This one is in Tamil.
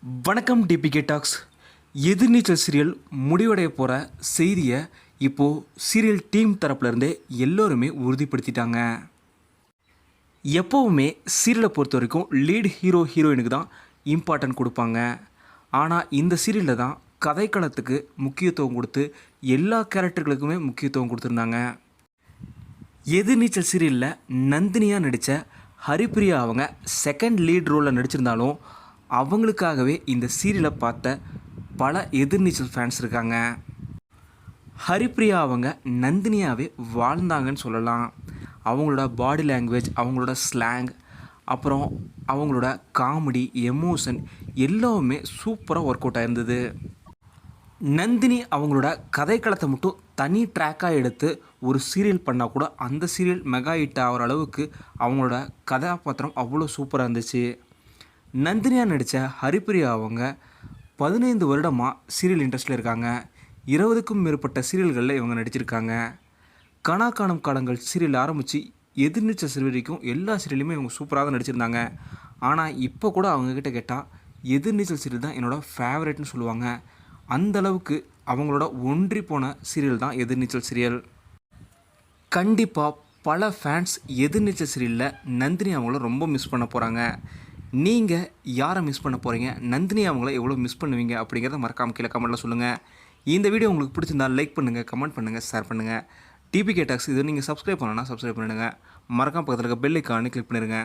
வணக்கம் டிபிகே டாக்ஸ். எதிர்நீச்சல் சீரியல் முடிவடைய போகிற செய்தியை இப்போது சீரியல் டீம் தரப்புலேருந்தே எல்லோருமே உறுதிப்படுத்திட்டாங்க. எப்போவுமே சீரியலை பொறுத்த வரைக்கும் லீட் ஹீரோயினுக்கு தான் இம்பார்ட்டன்ட் கொடுப்பாங்க. ஆனால் இந்த சீரியலில் தான் கதைக்களத்துக்கு முக்கியத்துவம் கொடுத்து எல்லா கேரக்டர்களுக்குமே முக்கியத்துவம் கொடுத்துருந்தாங்க. எதிர்நீச்சல் சீரியலில் நந்தினியாக நடித்த ஹரிப்பிரியா அவங்க செகண்ட் லீட் ரோலில் நடிச்சிருந்தாலும் அவங்களுக்காகவே இந்த சீரியலை பார்த்த பல எதிர்நீச்சல் ஃபேன்ஸ் இருக்காங்க. ஹரிப்பிரியா அவங்க நந்தினியாகவே வாழ்ந்தாங்கன்னு சொல்லலாம். அவங்களோட பாடி லாங்குவேஜ், அவங்களோட ஸ்லாங், அப்புறம் அவங்களோட காமெடி, எமோஷன் எல்லாமே சூப்பராக ஒர்க் அவுட் ஆயிருந்தது. நந்தினி அவங்களோட கதைக்களத்தை மட்டும் தனி ட்ராக்காக எடுத்து ஒரு சீரியல் பண்ணால் கூட அந்த சீரியல் மெகா ஹிட் ஆகிற அளவுக்கு அவங்களோட கதாபாத்திரம் அவ்வளோ சூப்பராக இருந்துச்சு. நந்தினியாக நடித்த ஹரிப்பிரியா அவங்க 15 வருடமாக சீரியல் இண்டஸ்ட்ரியில் இருக்காங்க. 20க்கும் மேற்பட்ட சீரியல்களில் இவங்க நடிச்சிருக்காங்க. கனா காணும் காலங்கள் சீரியல் ஆரம்பித்து எதிர்நீச்சல் சீரியல் வரைக்கும் எல்லா சீரியலுமே இவங்க சூப்பராக தான் நடிச்சிருந்தாங்க. ஆனால் இப்போ கூட அவங்கக்கிட்ட கேட்டால் எதிர்நீச்சல் சீரியல் தான் என்னோடய ஃபேவரட்னு சொல்லுவாங்க. அந்தளவுக்கு அவங்களோட ஒன்றி போன சீரியல் தான் எதிர்நீச்சல் சீரியல். கண்டிப்பாக பல ஃபேன்ஸ் எதிர்நீச்சல் சீரியலில் நந்தினி அவங்கள ரொம்ப மிஸ் பண்ண போகிறாங்க. நீங்கள் யாரை மிஸ் பண்ண போகிறீங்க, நந்தினி அவங்கள எவ்வளோ மிஸ் பண்ணுவீங்க அப்படிங்கிறத மறக்காமல் கீழே கமெண்ட்டில் சொல்லுங்கள். இந்த வீடியோ உங்களுக்கு பிடிச்சிருந்தால் லைக் பண்ணுங்கள், கமெண்ட் பண்ணுங்கள், ஷேர் பண்ணுங்கள். டிபிகே டாக்ஸ் இது நீங்கள் சப்ஸ்கிரைப் பண்ணணும்னா சப்ஸ்கிரைப் பண்ணிடுங்க. மறக்காம பக்கத்தில் இருக்க பெல் ஐக்கானை கிளிக் பண்ணிடுங்க.